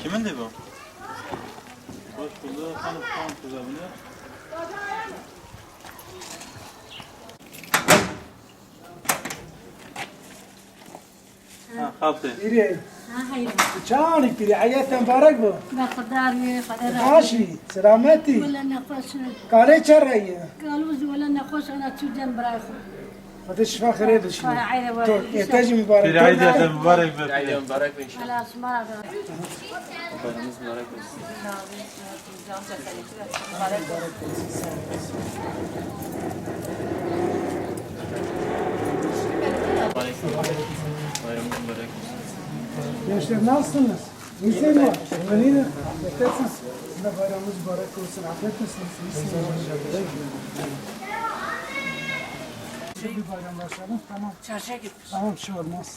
Kimindi bu? Hoş bulduk. Hanım kuzabını. Ha, kalktı. İri. ها هي Çağını piri. Hayat mübarek bu. بقدر قدر Haşi. Selameti. ولا نقص Kale çarayı. قالوا ولا نقص انا تجن برايكم Hadi şifa kere düşün. عيني Dur. Ehtiyacı mübarek. Bir ayda mübarek be. Aynen mübarek olsun. خلاص ما Bayramınız mübarek olsun. Bayramınız mübarek olsun. Gençler nasılsınız? İyisiniz mi? Emeğiniz. Yetersiniz. Sizin de bayramınız mübarek olsun. Afiyet olsun. İyisiniz. Şimdi bir bayram başlayalım. Tamam. çarşıya git. Tamam bir şey olmaz.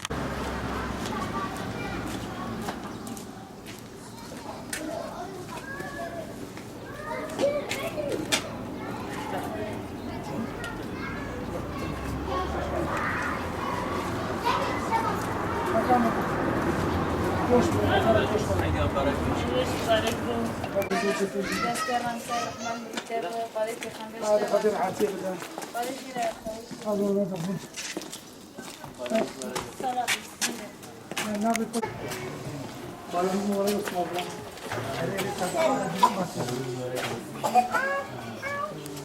Bakalım. Koş bakalım. Koş bakalım. Aynen mübarek olsun. Hadi hadi Atiye bir daha. Hadi ona da bu. Ne yapıyorsun? Bayramın mübarek olsun abla. Her yeri tabii.